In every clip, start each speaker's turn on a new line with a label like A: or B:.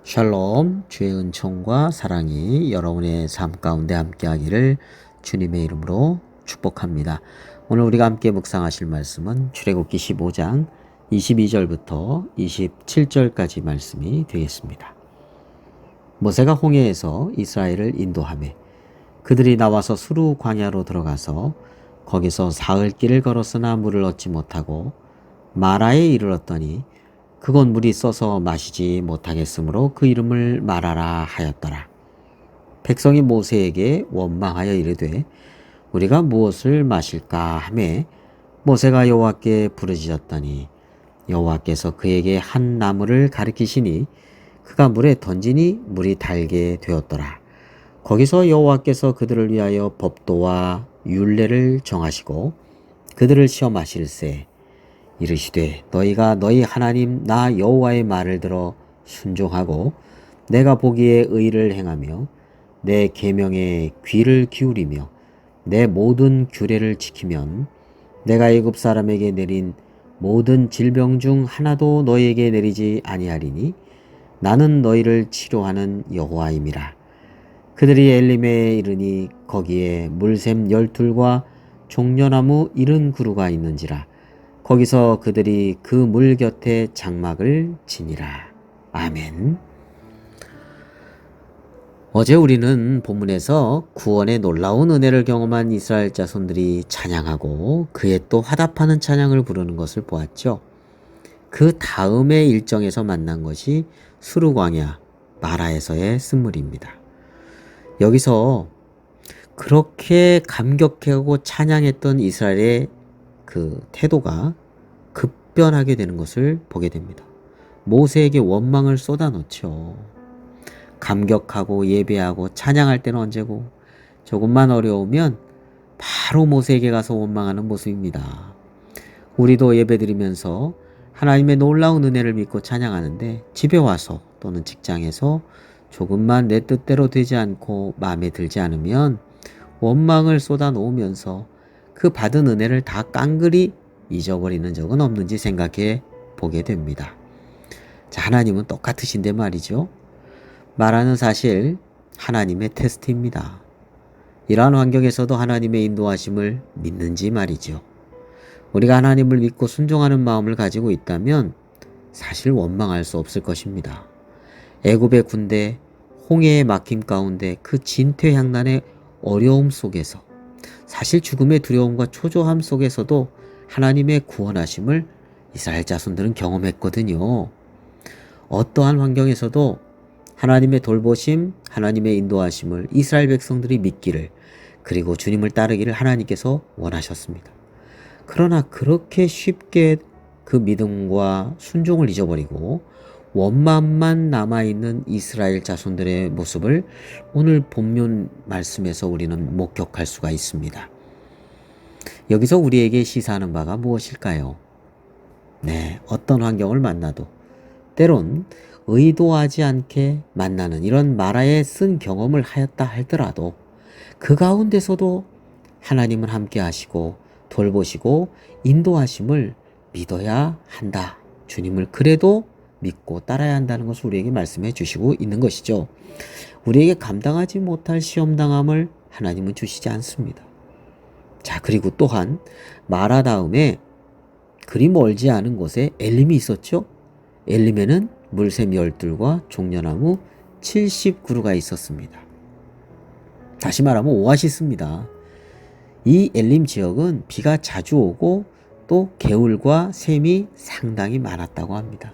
A: 샬롬, 주의 은총과 사랑이 여러분의 삶 가운데 함께하기를 주님의 이름으로 축복합니다. 오늘 우리가 함께 묵상하실 말씀은 출애굽기 15장 22절부터 27절까지 말씀이 되겠습니다. 모세가 홍해에서 이스라엘을 인도하매 그들이 나와서 수르 광야로 들어가서 거기서 사흘 길을 걸었으나 물을 얻지 못하고 마라에 이르렀더니 그곳 물이 써서 마시지 못하겠으므로 그 이름을 마라라 하였더라. 백성이 모세에게 원망하여 이르되 우리가 무엇을 마실까 하매 모세가 여호와께 부르짖었더니 여호와께서 그에게 한 나무를 가리키시니 그가 물에 던지니 물이 달게 되었더라. 거기서 여호와께서 그들을 위하여 법도와 율례를 정하시고 그들을 시험하실세 이르시되 너희가 너희 하나님 나 여호와의 말을 들어 순종하고 내가 보기에 의를 행하며 내 계명에 귀를 기울이며 내 모든 규례를 지키면 내가 애굽 사람에게 내린 모든 질병 중 하나도 너희에게 내리지 아니하리니 나는 너희를 치료하는 여호와임이라. 그들이 엘림에 이르니 거기에 물샘 12과 종려나무 70그루가 있는지라. 거기서 그들이 그 물 곁에 장막을 지니라. 아멘. 어제 우리는 본문에서 구원의 놀라운 은혜를 경험한 이스라엘 자손들이 찬양하고 그에 또 화답하는 찬양을 부르는 것을 보았죠. 그 다음의 일정에서 만난 것이 수르 광야 마라에서의 쓴물입니다. 여기서 그렇게 감격해하고 찬양했던 이스라엘의 그 태도가 급변하게 되는 것을 보게 됩니다. 모세에게 원망을 쏟아놓죠. 감격하고 예배하고 찬양할 때는 언제고 조금만 어려우면 바로 모세에게 가서 원망하는 모습입니다. 우리도 예배드리면서 하나님의 놀라운 은혜를 믿고 찬양하는데 집에 와서 또는 직장에서 조금만 내 뜻대로 되지 않고 마음에 들지 않으면 원망을 쏟아놓으면서 그 받은 은혜를 다 깡그리 잊어버리는 적은 없는지 생각해 보게 됩니다. 자, 하나님은 똑같으신데 말이죠. 말하는 사실 하나님의 테스트입니다. 이러한 환경에서도 하나님의 인도하심을 믿는지 말이죠. 우리가 하나님을 믿고 순종하는 마음을 가지고 있다면 사실 원망할 수 없을 것입니다. 애굽의 군대, 홍해의 막힘 가운데 그 진퇴양난의 어려움 속에서 사실 죽음의 두려움과 초조함 속에서도 하나님의 구원하심을 이스라엘 자손들은 경험했거든요. 어떠한 환경에서도 하나님의 돌보심, 하나님의 인도하심을 이스라엘 백성들이 믿기를 그리고 주님을 따르기를 하나님께서 원하셨습니다. 그러나 그렇게 쉽게 그 믿음과 순종을 잊어버리고 원망만 남아있는 이스라엘 자손들의 모습을 오늘 본문 말씀에서 우리는 목격할 수가 있습니다. 여기서 우리에게 시사하는 바가 무엇일까요? 네, 어떤 환경을 만나도 때론 의도하지 않게 만나는 이런 마라에 쓴 경험을 하였다 할더라도 그 가운데서도 하나님은 함께 하시고 돌보시고 인도하심을 믿어야 한다. 주님을 그래도 믿고 따라야 한다는 것을 우리에게 말씀해 주시고 있는 것이죠. 우리에게 감당하지 못할 시험당함을 하나님은 주시지 않습니다. 자, 그리고 또한 마라 다음에 그리 멀지 않은 곳에 엘림이 있었죠. 엘림에는 물샘 12과 종려나무 70그루가 있었습니다. 다시 말하면 오아시스입니다. 이 엘림 지역은 비가 자주 오고 또 개울과 샘이 상당히 많았다고 합니다.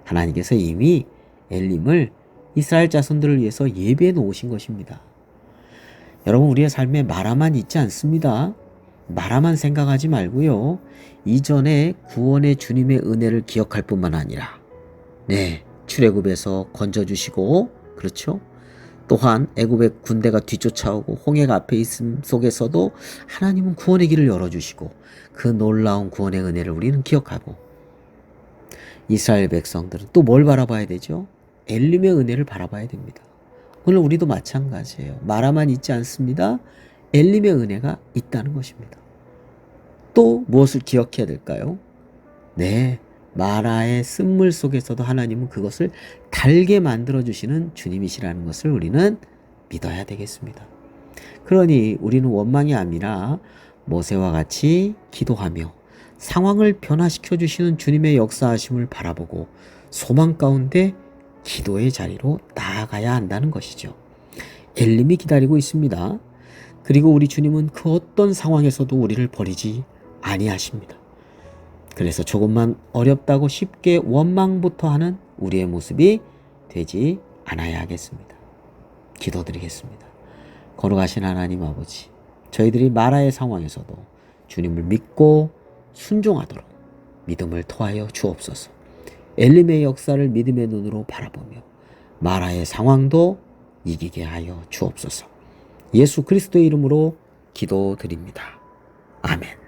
A: 하나님께서 이미 엘림을 이스라엘 자손들을 위해서 예배해 놓으신 것입니다. 여러분, 우리의 삶에 마라만 있지 않습니다. 마라만 생각하지 말고요. 이전에 구원의 주님의 은혜를 기억할 뿐만 아니라 출애굽에서 건져주시고 그렇죠. 또한 애굽의 군대가 뒤쫓아오고 홍해가 앞에 있음 속에서도 하나님은 구원의 길을 열어주시고 그 놀라운 구원의 은혜를 우리는 기억하고 이스라엘 백성들은 또 뭘 바라봐야 되죠? 엘림의 은혜를 바라봐야 됩니다. 오늘 우리도 마찬가지예요. 마라만 있지 않습니다. 엘림의 은혜가 있다는 것입니다. 또 무엇을 기억해야 될까요? 마라의 쓴물 속에서도 하나님은 그것을 달게 만들어주시는 주님이시라는 것을 우리는 믿어야 되겠습니다. 그러니 우리는 원망이 아니라 모세와 같이 기도하며 상황을 변화시켜 주시는 주님의 역사하심을 바라보고 소망 가운데 기도의 자리로 나아가야 한다는 것이죠. 엘림이 기다리고 있습니다. 그리고 우리 주님은 그 어떤 상황에서도 우리를 버리지 아니하십니다. 그래서 조금만 어렵다고 쉽게 원망부터 하는 우리의 모습이 되지 않아야 하겠습니다. 기도드리겠습니다. 거룩하신 하나님 아버지, 저희들이 마라의 상황에서도 주님을 믿고 순종하도록 믿음을 토하여 주옵소서. 엘림의 역사를 믿음의 눈으로 바라보며 마라의 상황도 이기게 하여 주옵소서. 예수 그리스도의 이름으로 기도드립니다. 아멘.